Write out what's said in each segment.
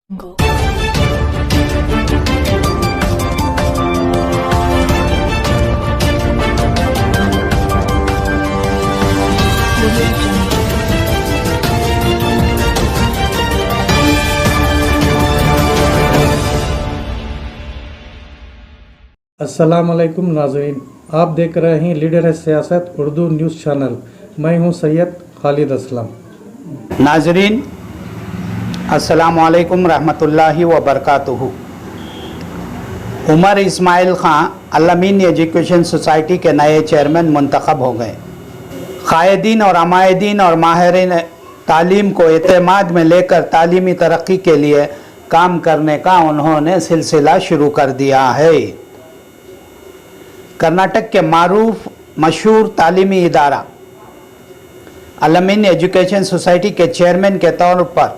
Go. अस्सलामुअलैकुम नाज़रीन, आप देख रहे हैं लीडर है सियासत उर्दू न्यूज़ चैनल। मैं हूं सैयद खालिद असलम। नाज़रीन अस्सलामुअलैकुम रहमतुल्लाहि व बरकातुहू। उमर इस्माइल ख़ां अल-अमीन एजुकेशन सोसाइटी के नए चेयरमैन मुंतखब हो गए। कायदीन और अमायदीन और माहिरीन तालीम को एतमाद में लेकर तालीमी तरक्की के लिए काम करने का उन्होंने सिलसिला शुरू कर दिया है। कर्नाटक के मारूफ मशहूर तालीमी इदारा अल-अमीन एजुकेशन सोसाइटी के चेयरमैन के तौर पर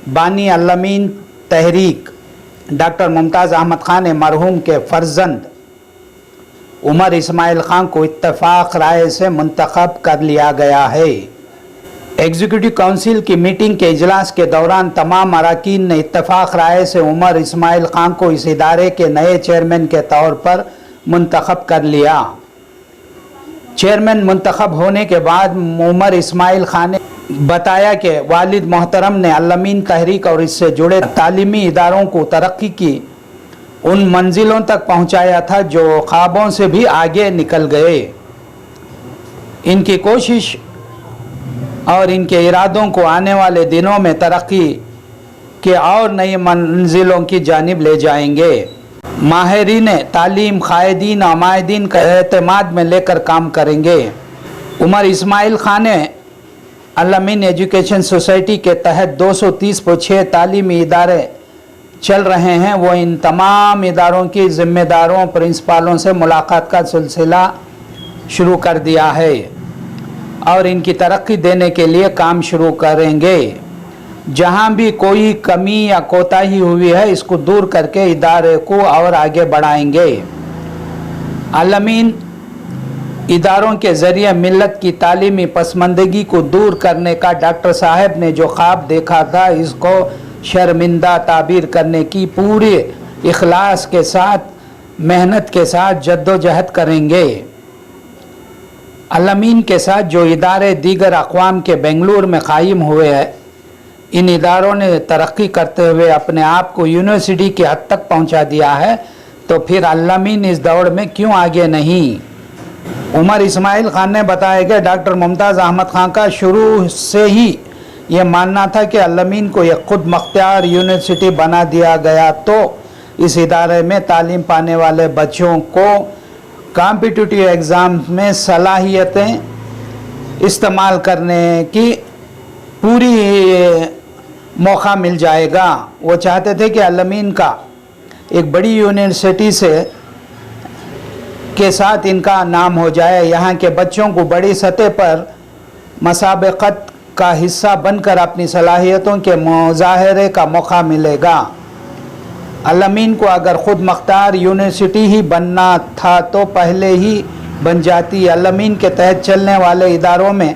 बानी अल-अमीन तहरीक डॉक्टर मुमताज़ अहमद ख़ान ने मरहूम के फर्जंद उमर इस्माइल ख़ान को इत्तफ़ाक़ राय से मुंतखब कर लिया गया है। एग्जीक्यूटिव काउंसिल की मीटिंग के इजलास के दौरान तमाम अरकान ने इत्तफ़ाक़ राय से उमर इस्माइल ख़ान को इस इदारे के नए चेयरमैन के तौर पर मुंतखब कर लिया। चेयरमैन मुंतखब होने के बाद उमर इस्माइल ख़ान ने बताया कि वालिद मोहतरम ने अल-अमीन तहरीक और इससे जुड़े तालीमी इदारों को तरक्की की उन मंजिलों तक पहुंचाया था जो ख्वाबों से भी आगे निकल गए। इनकी कोशिश और इनके इरादों को आने वाले दिनों में तरक्की के और नई मंजिलों की जानिब ले जाएंगे। माहिरीन तालीम कायदीन अमायदीन का एतमाद में लेकर काम करेंगे। उमर इस्माइल ख़ान ने अल-अमीन एजुकेशन सोसाइटी के तहत 230.6 तालीमी इदारे चल रहे हैं, वो इन तमाम इदारों की ज़िम्मेदारों प्रिंसिपालों से मुलाकात का सिलसिला शुरू कर दिया है और इनकी तरक्की देने के लिए काम शुरू करेंगे। जहां भी कोई कमी या कोताही हुई है इसको दूर करके इदारे को और आगे बढ़ाएंगे। अल-अमीन इदारों के ज़रिए मिल्लत की तालीमी पसमानदगी को दूर करने का डॉक्टर साहब ने जो ख्वाब देखा था इसको शर्मिंदा ताबीर करने की पूरे इखलास के साथ मेहनत के साथ जद्दोजहद करेंगे। अल-अमीन के साथ जो इदारे दीगर अक़वाम के बेंगलुरु में कायम हुए हैं, इन इदारों ने तरक्की करते हुए अपने आप को यूनिवर्सिटी की हद तक पहुंचा दिया है, तो फिर अल-अमीन इस दौड़ में क्यों आगे नहीं। उमर इस्माइल ख़ान ने बताया कि डॉक्टर मुमताज़ अहमद ख़ान का शुरू से ही ये मानना था कि अल-अमीन को एक खुद मुख्तियार यूनिवर्सिटी बना दिया गया तो इस इदारे में तालीम पाने वाले बच्चों को कॉम्पिटिटिव एग्ज़ाम में सलाहियतें इस्तेमाल करने की पूरी मौका मिल जाएगा। वो चाहते थे कि अल-अमीन का एक बड़ी यूनिवर्सिटी के साथ इनका नाम हो जाए, यहाँ के बच्चों को बड़ी सतह पर मुसाबक़त का हिस्सा बनकर अपनी सलाहियतों के मुज़ाहरे का मौका मिलेगा। अल-अमीन को अगर ख़ुद मुख्तार यूनिवर्सिटी ही बनना था तो पहले ही बन जाती। अल-अमीन के तहत चलने वाले इदारों में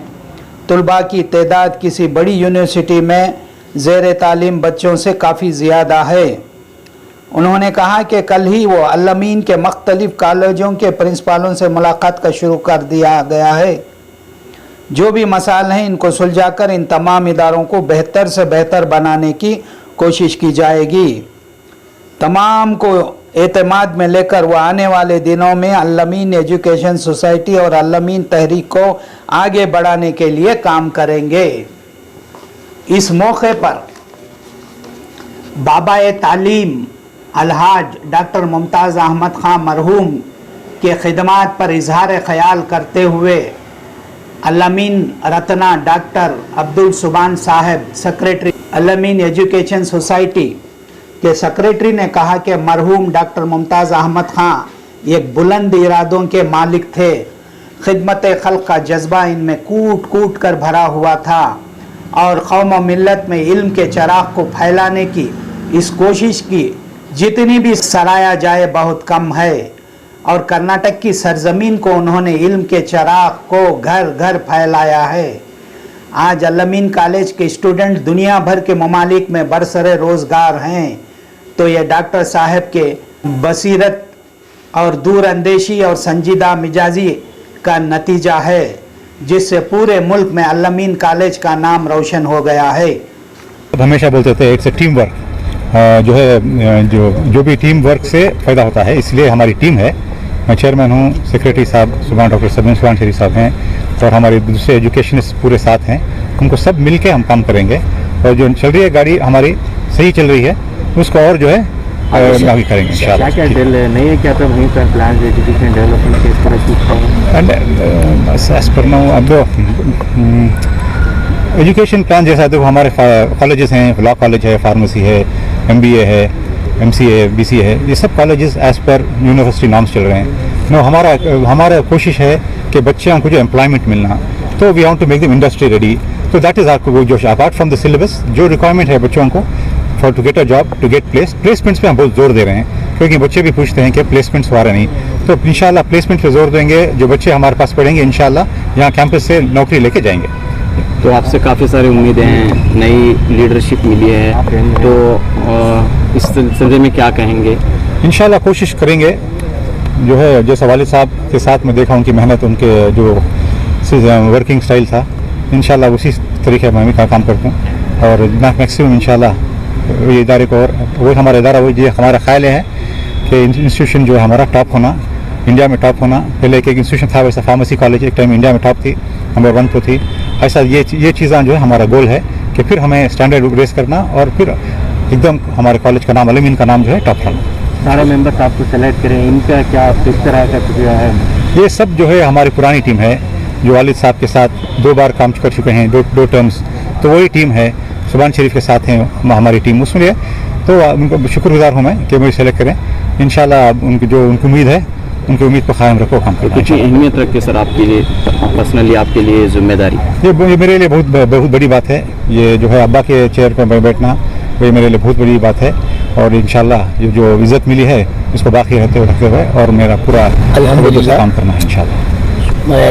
तलबा की तादाद किसी बड़ी यूनिवर्सिटी में ज़ेर तालीम बच्चों से काफ़ी ज़्यादा है। उन्होंने कहा कि कल ही वो अल-अमीन के मुख्तलिफ़ कॉलेजों के प्रिंसिपालों से मुलाकात का शुरू कर दिया गया है। जो भी मसाइल हैं इनको सुलझाकर इन तमाम इदारों को बेहतर से बेहतर बनाने की कोशिश की जाएगी। तमाम को एतमाद में लेकर वो आने वाले दिनों में अल-अमीन एजुकेशन सोसाइटी और अल-अमीन तहरीक को आगे बढ़ाने के लिए काम करेंगे। इस मौके पर बाबाए तालीम अलहाज डॉक्टर मुमताज़ अहमद ख़ान मरहूम के ख़िदमात पर इजहार ख़याल करते हुए अल-अमीन रत्ना डॉक्टर अब्दुल सुबान साहब सेक्रेटरी अल-अमीन एजुकेशन सोसाइटी के सेक्रेटरी ने कहा कि मरहूम डॉक्टर मुमताज़ अहमद ख़ान एक बुलंद इरादों के मालिक थे। खिदमत खल्क़ का जज्बा इनमें कूट कूट कर भरा हुआ था और कौम और मिल्लत में इल्म के चराग को फैलाने की इस कोशिश की जितनी भी सराहा जाए बहुत कम है और कर्नाटक की सरजमीन को उन्होंने इल्म के चराग को घर घर फैलाया है। आज अल-अमीन कॉलेज के स्टूडेंट दुनिया भर के ममालिक में बरसरे रोज़गार हैं, तो ये डॉक्टर साहब के बसीरत और दूरअंदेशी और संजीदा मिजाजी का नतीजा है, जिससे पूरे मुल्क में अल-अमीन कॉलेज का नाम रोशन हो गया है। हमेशा बोलते थे इट्स ए टीम वर्क, जो है जो भी टीम वर्क से फ़ायदा होता है, इसलिए हमारी टीम है। मैं चेयरमैन हूँ, सेक्रेटरी साहब सुभान डॉक्टर सुभान शरीफ साहब हैं और हमारे दूसरे एजुकेशनिस्ट पूरे साथ हैं। उनको सब मिल के हम काम करेंगे और जो चल रही है गाड़ी हमारी सही चल रही है, उसको और जो है आगे करेंगे इंशाल्लाह। क्या क्या नहीं है, क्या तो वहीं पर प्लान एजुकेशन डेवलपमेंट के इस तरह की एज पर नाउ अब एजुकेशन प्लान जैसा तो हमारे कॉलेजेस हैं, लॉ कॉलेज है, फार्मेसी है, MBA है, MCA है, BCA है, ये सब कॉलेजेस एज पर यूनिवर्सिटी नॉर्म्स चल रहे हैं। नो हमारा कोशिश है कि बच्चों को जो एम्प्लॉयमेंट मिलना, तो we want to make them industry ready. तो दैट इज़ आर जो अपार्ट फ्रॉम द सिलेबस जो रिक्वायरमेंट है बच्चों को for to get a job, to get placements पे हम बहुत जोर दे रहे हैं, क्योंकि बच्चे भी पूछते हैं कि प्लेसमेंट्स हो रहे नहीं। तो इंशाल्लाह प्लेसमेंट पे जोर देंगे। जो बच्चे हमारे पास पढ़ेंगे इंशाल्लाह यहाँ कैंपस से नौकरी लेके जाएंगे। तो आपसे काफ़ी सारी उम्मीदें हैं, नई लीडरशिप मिली है, तो इस सिलसिले में क्या कहेंगे? इंशाल्लाह कोशिश करेंगे, जो है जैसा वालिद साहब के साथ मैं देखा उनकी मेहनत, उनके जो वर्किंग स्टाइल था, इंशाल्लाह उसी तरीके में मैं काम करता हूँ और मैक्सिमम इंशाल्लाह ये इदारे को और वो हमारा इदारा वही हमारा ख्याल है कि इंस्टीट्यूशन जो है हमारा टॉप होना, इंडिया में टॉप होना। पहले एक इंस्टीट्यूशन था वैसा फार्मेसी कॉलेज एक टाइम इंडिया में टॉप थी, नंबर 1 तो थी। ऐसा ये चीज़ें जो है हमारा गोल है कि फिर हमें स्टैंडर्ड रेस करना और फिर एकदम हमारे कॉलेज का नाम अल-अमीन का नाम जो है टॉप लाना। सारे मेंबर्स आपको सेलेक्ट करें, इनका क्या किस तरह का कुछ है? ये सब जो है हमारी पुरानी टीम है, जो वालिद साहब के साथ 2 बार काम कर चुके हैं, दो टर्म्स, तो वही टीम है। सुभान शरीफ के साथ हैं हमारी टीम, उसमें तो उनको शुक्रगुजार हूँ मैं कि मुझे सेलेक्ट करें। इंशाल्लाह उनकी उम्मीद है, उनकी उम्मीद को कायम रखो, काम करें। कितनी अहमियत रखते सर आपके लिए, पर्सनली आपके लिए जिम्मेदारी? ये मेरे लिए बहुत बड़ी बात है। ये जो है अब्बा के चेयर पर बैठना, ये मेरे लिए बहुत बड़ी बात है और इंशाल्लाह ये जो इज़्ज़त मिली है इसको बाकी रखते हुए और मेरा पूरा अल्हम्दुलिल्लाह काम करना है इंशाल्लाह। मैं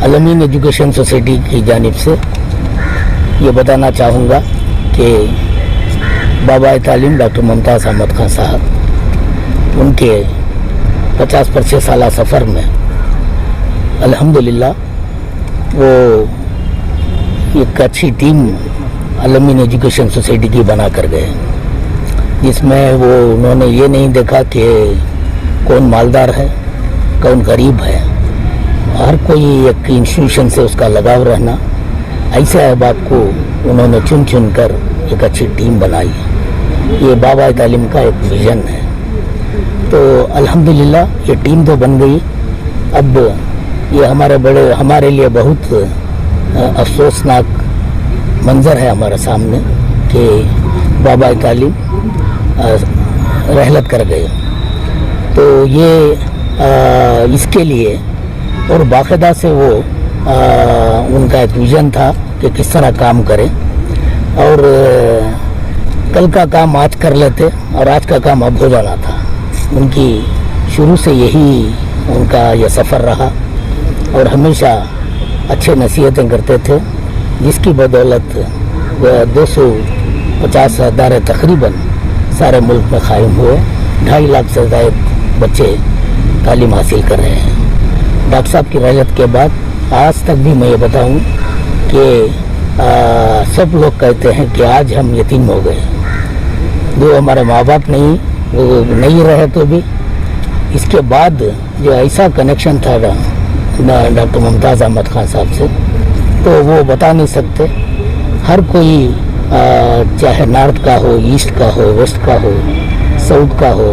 अल-अमीन एजुकेशन सोसाइटी की जानिब से ये बताना चाहूँगा कि बाबा तालीम डॉक्टर मुमताज़ अहमद खान साहब, उनके 50 साला सफ़र में अल्हम्दुलिल्लाह वो एक अच्छी टीम अल-अमीन एजुकेशन सोसाइटी की बना कर गए, जिसमें वो उन्होंने ये नहीं देखा कि कौन मालदार है कौन गरीब है, हर कोई एक इंस्टीट्यूशन से उसका लगाव रहना, ऐसे अहबाब को उन्होंने चुन चुन कर एक अच्छी टीम बनाई। ये बाबा तालीम का एक विज़न है। तो अल्हम्दुलिल्लाह ये टीम तो बन गई। अब ये हमारे लिए बहुत अफसोसनाक मंज़र है हमारे सामने कि बाबा तालीम रहलत कर गए। तो ये इसके लिए और बाकायदा से वो उनका एक विज़न था कि किस तरह काम करें और कल का काम आज कर लेते और आज का काम अब हो जाना था। उनकी शुरू से यही उनका यह सफ़र रहा और हमेशा अच्छे नसीहतें करते थे, जिसकी बदौलत वह 250 अदारे तकरीबन सारे मुल्क में कायम हुए। 2.5 लाख से ज़्यादा बच्चे तालीम हासिल कर रहे हैं। डॉक्टर साहब की रहलत के बाद आज तक भी मैं ये बताऊं कि सब लोग कहते हैं कि आज हम यतीम हो गए। जो हमारे माँ बाप नहीं रहे तो भी इसके बाद जो ऐसा कनेक्शन था डॉक्टर मुमताज़ अहमद खान साहब से, तो वो बता नहीं सकते। हर कोई चाहे नॉर्थ का हो, ईस्ट का हो, वेस्ट का हो, साउथ का हो,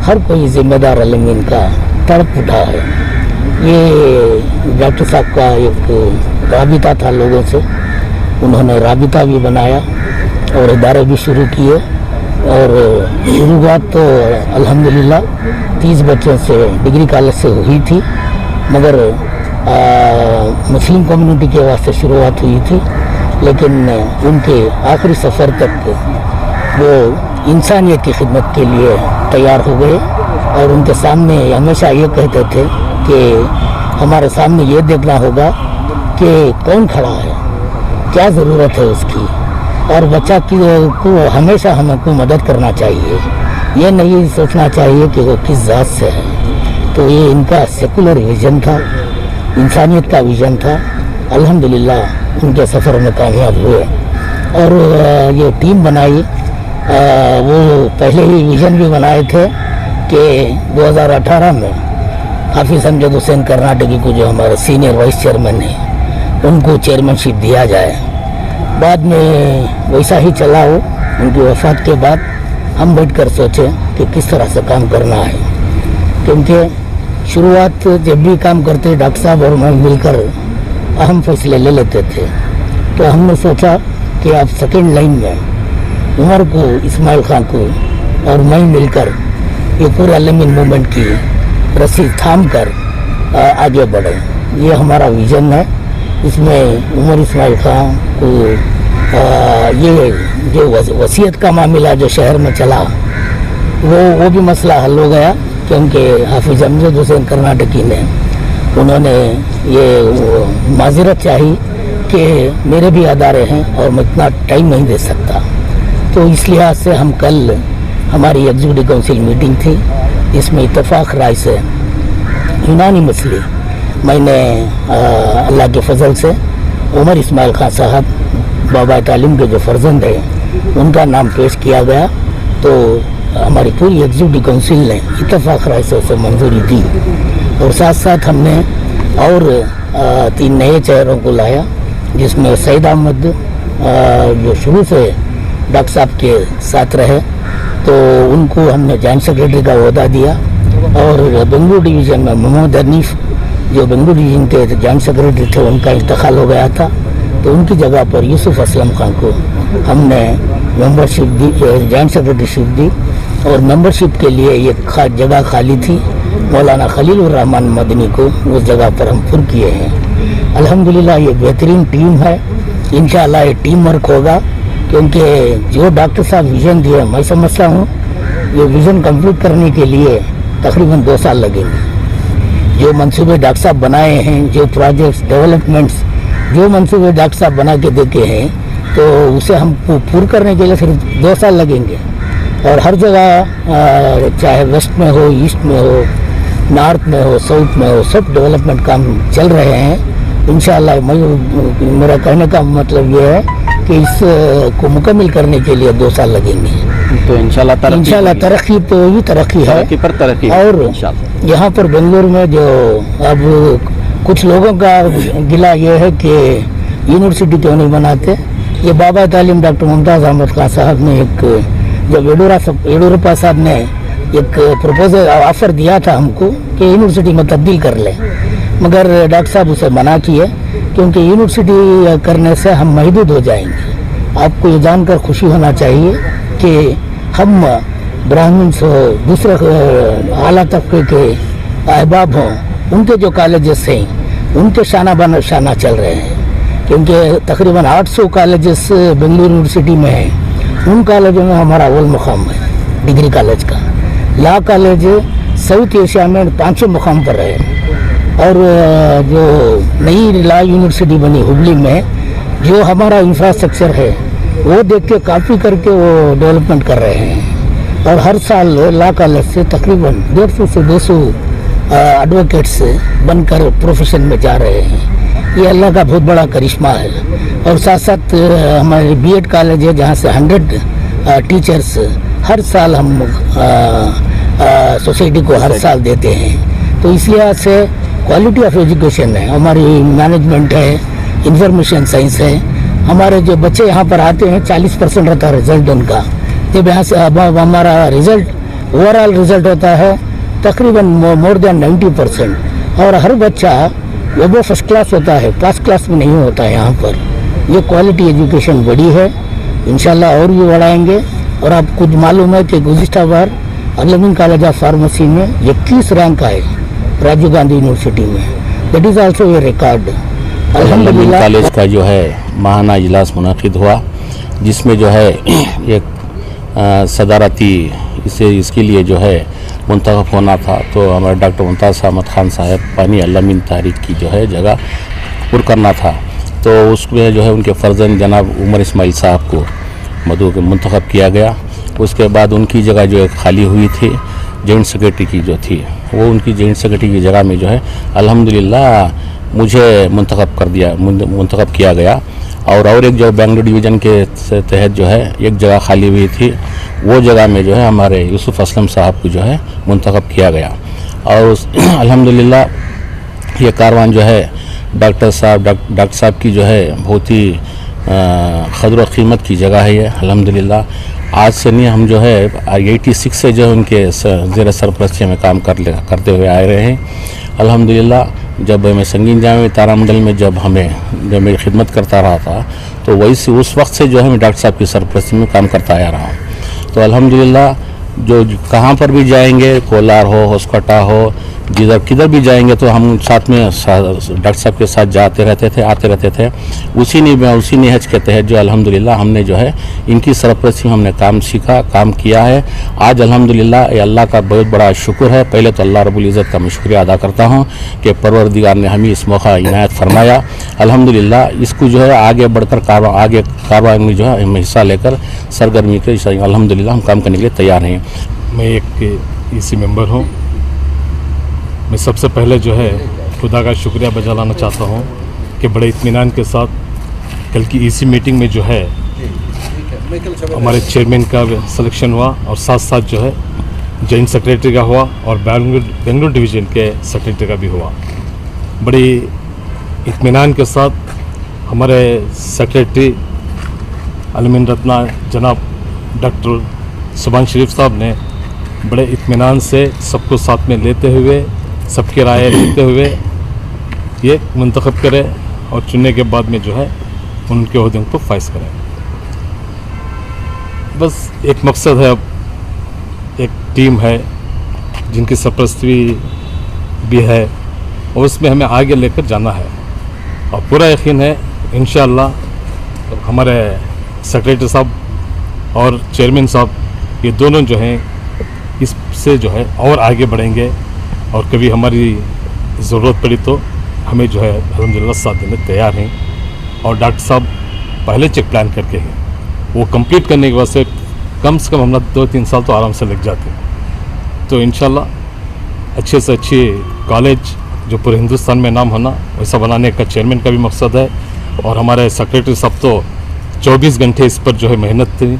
हर कोई जिम्मेदार अल-अमीन का तड़प उठा है। ये डॉक्टर साहब का एक राबिता था लोगों से, उन्होंने राबिता भी बनाया और इदारे भी शुरू किए और शुरुआत तो अल्हम्दुलिल्लाह 30 बच्चों से डिग्री कॉलेज से हुई थी, मगर मुस्लिम कम्युनिटी के वास्ते शुरुआत हुई थी, लेकिन उनके आखिरी सफ़र तक वो इंसानियत की खिदमत के लिए तैयार हो गए और उनके सामने हमेशा ये कहते थे कि हमारे सामने ये देखना होगा कि कौन खड़ा है, क्या ज़रूरत है उसकी, और बच्चा की को हमेशा हमको मदद करना चाहिए। ये नहीं सोचना चाहिए कि वो किस जात से है। तो ये इनका सेकुलर विज़न था, इंसानियत का विज़न था। अल्हम्दुलिल्लाह उनके सफ़र में कामयाब हुए और ये टीम बनाई। वो पहले ही विज़न भी बनाए थे कि 2018 में हाफिज़ अमजद हुसैन कर्नाटकी को, जो हमारे सीनियर वाइस चेयरमैन हैं, उनको चेयरमैनशिप दिया जाए। बाद में वैसा ही चला हो। उनकी वफ़ात के बाद हम बैठकर सोचे कि किस तरह से काम करना है, क्योंकि शुरुआत जब भी काम करते डॉक्टर साहब और मैं मिलकर अहम फैसले ले लेते थे। तो हमने सोचा कि आप सेकेंड लाइन में उमर को, इस्माइल खान को और मैं मिलकर ये पूरे अल-अमीन मूवमेंट की रस्सी थाम कर आगे बढ़े। ये हमारा विज़न है। इसमें उमर इस्माइल खान को ये जो वसीयत का मामला जो शहर में चला, वो भी मसला हल हो गया, क्योंकि हाफिज़ अमजद हुसैन कर्नाटकी ने उन्होंने ये माजरत चाही कि मेरे भी अदारे हैं और मैं इतना टाइम नहीं दे सकता। तो इस लिहाज से हम कल हमारी एग्जीक्यूटिव काउंसिल मीटिंग थी, इसमें इत्तेफाक राय से यूनानिमसली मैंने अल्लाह के फजल से उमर इस्माइल खान साहब, बाबा तालीम के जो फर्जंद हैं, उनका नाम पेश किया गया। तो हमारी पूरी एग्जीक्यूटिव काउंसिल ने इत्तेफाक राय से उसे मंजूरी दी और साथ साथ हमने और 3 नए चेहरों को लाया, जिसमें सईद अहमद जो शुरू से डॉक्टर साहब के साथ रहे, तो उनको हमने जॉइंट सेक्रेटरी का ओहदा दिया। और बेंगलुरु डिवीज़न में मोहम्मद हनीफ, जो बेंगलुरु डिवीज़न के जॉइंट सेक्रेटरी थे, उनका इंतकाल हो गया था, तो उनकी जगह पर यूसुफ असलम खान को हमने मेंबरशिप दी, जॉइंट सेक्रेटरीशिप दी। और मेंबरशिप के लिए ये जगह खाली थी, मौलाना खलीलुर रहमान मदनी को उस जगह पर हम पुर किए हैं। अल्हम्दुलिल्लाह ये बेहतरीन टीम है। इंशाअल्लाह ये टीम वर्क होगा, क्योंकि जो डॉक्टर साहब विज़न दिए, मैं समझता हूँ ये विज़न कंप्लीट करने के लिए तकरीबन 2 साल लगेंगे। जो मंसूबे डॉक्टर साहब बनाए हैं, जो प्रोजेक्ट्स, डेवलपमेंट्स, जो मंसूबे डॉक्टर साहब बना के देखे हैं, तो उसे हमको पूरा करने के लिए सिर्फ 2 साल लगेंगे। और हर जगह, चाहे वेस्ट में हो, ईस्ट में हो, नॉर्थ में हो, साउथ में हो, सब डेवलपमेंट काम चल रहे हैं। इंशाअल्लाह मेरा कहने का मतलब ये है कि इसको मुकम्मल करने के लिए 2 साल लगेंगे। तो इंशाल्लाह तरक्की तो ही तरक्की है, तरक्की पर तरक्की। और यहाँ पर बेंगलुरु में जो अब कुछ लोगों का गिला ये है कि यूनिवर्सिटी क्यों नहीं बनाते। ये बाबा तालीम डॉक्टर मुमताज़ अहमद खान साहब ने जब येडुरप्पा साहब ने एक प्रपोजल ऑफर दिया था हमको कि यूनिवर्सिटी में तब्दील कर लें, मगर डॉक्टर साहब उसे मना किए, क्योंकि यूनिवर्सिटी करने से हम महदूद हो जाएंगे। आपको ये जानकर खुशी होना चाहिए कि हम ब्राह्मण्स हो, दूसरे आला तबके के अहबाब हों, उनके जो कॉलेजेस हैं उनके शाना चल रहे हैं, क्योंकि तकरीबन 800 कॉलेजेस बेंगलुरु यूनिवर्सिटी में हैं। उन कॉलेजों में हमारा अव्वल मुकाम है डिग्री कॉलेज का। लॉ कॉलेज साउथ एशिया में 5वें मुकाम पर है। और जो नई लॉ यूनिवर्सिटी बनी हुबली में, जो हमारा इंफ्रास्ट्रक्चर है वो देख के कॉपी करके वो डेवलपमेंट कर रहे हैं। और हर साल लॉ कॉलेज से तकरीबन 150 से 200 एडवोकेट्स बनकर प्रोफेशन में जा रहे हैं। ये अल्लाह का बहुत बड़ा करिश्मा है। और साथ साथ हमारे बीएड कॉलेज है, जहाँ से 100 टीचर्स हर साल हम सोसाइटी को हर साल देते हैं। तो इस लिहाज से क्वालिटी ऑफ एजुकेशन है, हमारी मैनेजमेंट है, इंफॉर्मेशन साइंस है। हमारे जो बच्चे यहाँ पर आते हैं 40% रहता है रिजल्ट उनका। जब यहाँ से हमारा रिजल्ट ओवरऑल रिजल्ट होता है तकरीबन मोर देन 90%। और हर बच्चा वो फर्स्ट क्लास होता है, फर्स्ट क्लास में नहीं होता है यहाँ पर। ये क्वालिटी एजुकेशन बड़ी है, इंशाल्लाह और भी बढ़ाएंगे। और आपको खुद मालूम है कि गुज़िश्ता बार अल-अमीन कॉलेज ऑफ फार्मेसी में 21 रैंक आए राजीव गांधी यूनिवर्सिटी में। That is also a record. अल्हम्दुलिल्लाह कॉलेज का जो है माहाना इजलास मुनाकिद हुआ, जिसमें जो है एक सदारती इसके लिए जो है मुंतखब होना था। तो हमारे डॉक्टर मुमताज़ अहमद खान साहब पानी अल-अमीन तहरीक की जो है जगह पुर करना था, तो उसमें जो है उनके फर्जंद जनाब उमर इस्माइल साहब को मधु के मुंतखब किया गया। उसके बाद उनकी जगह जो है खाली हुई थी जॉइंट सेक्रेटरी की जो थी, वो उनकी जॉइंट सेक्रेटरी की जगह में जो है अल्हम्दुलिल्लाह मुझे मुंतखब किया गया। और एक जो बेंगलुरु डिवीज़न के तहत जो है एक जगह खाली हुई थी, वो जगह में जो है हमारे यूसुफ असलम साहब को जो है मुंतखब किया गया। और अल्हम्दुलिल्लाह ये कारवान जो है डॉक्टर साहब की जो है बहुत ही क़द्र व क़ीमत की जगह है ये अल्हम्दुलिल्लाह। आज से नहीं, हम जो है 86 से जो उनके ज़ेर सरपरस्ती में काम करते हुए आए रहे हैं अल्हम्दुलिल्लाह। जब मैं संगीन जामे तारामंडल में जब मेरी खिदमत करता रहा था, तो वही से उस वक्त से जो है मैं डॉक्टर साहब की सरपरस्ती में काम करता आया रहा हूँ। तो अल्हम्दुलिल्लाह जो कहाँ पर भी जाएंगे, कोलार हो, होस्कोटा हो, किधर भी जाएंगे तो हम साथ में डॉक्टर साहब के साथ जाते रहते थे, आते रहते थे। उसी नहज के तहत जो अल्हम्दुलिल्लाह हमने जो है इनकी सरपरस्ती में हमने काम सीखा, काम किया है। आज अल्हम्दुलिल्लाह ये अल्लाह का बहुत बड़ा शुक्र है। पहले तो अल्लाह रब्बुल इज़्ज़त का मैं शुक्रिया अदा करता हूँ कि परवरदिगार ने हमें इस मौका इनायत फरमाया। अल्हम्दुलिल्लाह इसको जो है आगे बढ़कर कारवां में जो है हम हिस्सा लेकर सरगर्मी के अल्हम्दुलिल्लाह हम काम करने के लिए तैयार हैं। मैं एक ईसी मेंबर हूँ। मैं सबसे पहले जो है खुदा का शुक्रिया बजा लाना चाहता हूँ कि बड़े इत्मीनान के साथ कल की ईसी मीटिंग में जो है हमारे चेयरमैन का सिलेक्शन हुआ और साथ साथ जो है जॉइंट सेक्रेटरी का हुआ और बेंगलुरु डिवीज़न के सेक्रेटरी का भी हुआ। बड़ी इत्मीनान के साथ हमारे सेक्रेटरी अलमीन रत्ना जनाब डॉक्टर सुभान शरीफ साहब ने बड़े इत्मीनान से सबको साथ में लेते हुए, सबकी राय लेते हुए ये मुंतखब करें और चुनने के बाद में जो है उनके ओहदों को फाइज करें। बस एक मकसद है, अब एक टीम है जिनकी सरपरस्ती भी है और उसमें हमें आगे लेकर जाना है और पूरा यकीन है इंशाअल्लाह हमारे सेक्रेटरी साहब और चेयरमैन साहब ये दोनों जो हैं इससे जो है और आगे बढ़ेंगे और कभी हमारी ज़रूरत पड़ी तो हमें जो है अल्हम्दुलिल्लाह साथ देने तैयार हैं। और डॉक्टर साहब पहले चेक प्लान करके हैं, वो कंप्लीट करने के बाद से कम हम 2-3 साल तो आराम से लग जाते हैं। तो इंशाल्लाह अच्छे से अच्छी कॉलेज जो पूरे हिंदुस्तान में नाम होना वैसा बनाने का चेयरमैन का भी मकसद है और हमारे सेक्रेटरी साहब तो 24 घंटे इस पर जो है मेहनत थी।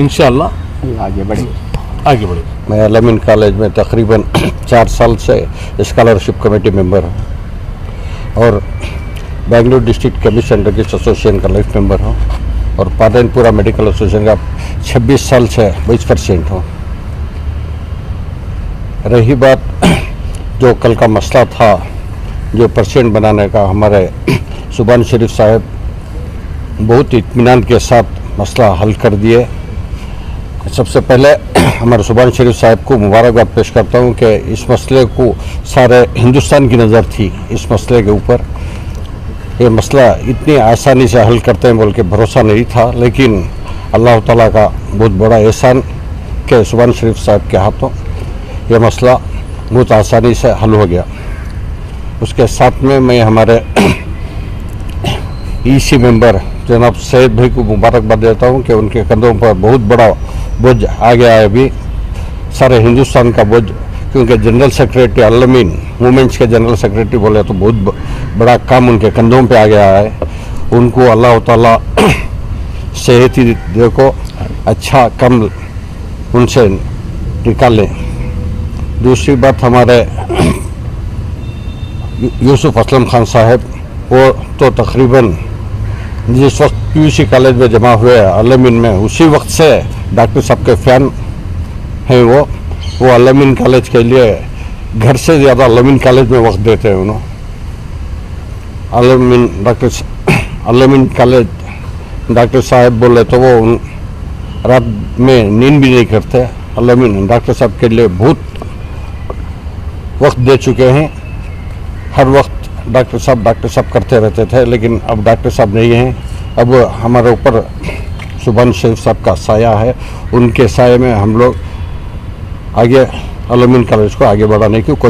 इंशाल्लाह आगे बढ़े। मैं अलमीन कॉलेज में तकरीबन 4 साल से स्कॉलरशिप कमेटी मेंबर हूँ और Bengaluru district commission register association का लाइफ मेंबर हूँ और पाटनपुरा मेडिकल एसोसिएशन का 26 साल से 20% हूँ। रही बात जो कल का मसला था जो परसेंट बनाने का, हमारे सुभान शरीफ साहब बहुत इत्मीनान के साथ मसला हल कर दिए। सबसे पहले हमारे सुभान शरीफ साहब को मुबारकबाद पेश करता हूँ कि इस मसले को सारे हिंदुस्तान की नज़र थी इस मसले के ऊपर। ये मसला इतनी आसानी से हल करते हैं बोल के भरोसा नहीं था, लेकिन अल्लाह ताला का बहुत बड़ा एहसान के सुभान शरीफ साहब के हाथों ये मसला बहुत आसानी से हल हो गया। उसके साथ में मैं हमारे ईसी मेंबर जनाब सैयद भाई को मुबारकबाद देता हूँ कि उनके कंधों पर बहुत बड़ा बोझ आ गया है अभी, सारे हिंदुस्तान का बोझ, क्योंकि जनरल सेक्रेटरी अलमीन वुमेंस के जनरल सेक्रेटरी बोले तो बहुत बड़ा काम उनके कंधों पे आ गया है। उनको अल्लाह ताला सेहत ही देखो, अच्छा कम उनसे निकालें। दूसरी बात हमारे यूसुफ असलम खान साहब, वो तो तकरीबन जिस वक्त पीयूसी कॉलेज में जमा हुए अलमीन में उसी वक्त से डॉक्टर साहब के फ़ैन हैं। वो अलमीन कॉलेज के लिए घर से ज़्यादा अलमीन कॉलेज में वक्त देते हैं उन्होंने। अलमीन कॉलेज डॉक्टर साहब बोले तो वो रात में नींद भी नहीं करते। अलमीन डॉक्टर साहब के लिए बहुत वक्त दे चुके हैं, हर वक्त डॉक्टर साहब करते रहते थे, लेकिन अब डॉक्टर साहब नहीं हैं। अब हमारे ऊपर सुभान शरीफ साहब का साया है, उनके साये में हम लोग आगे अलमीन कॉलेज को आगे बढ़ाने की कोशिश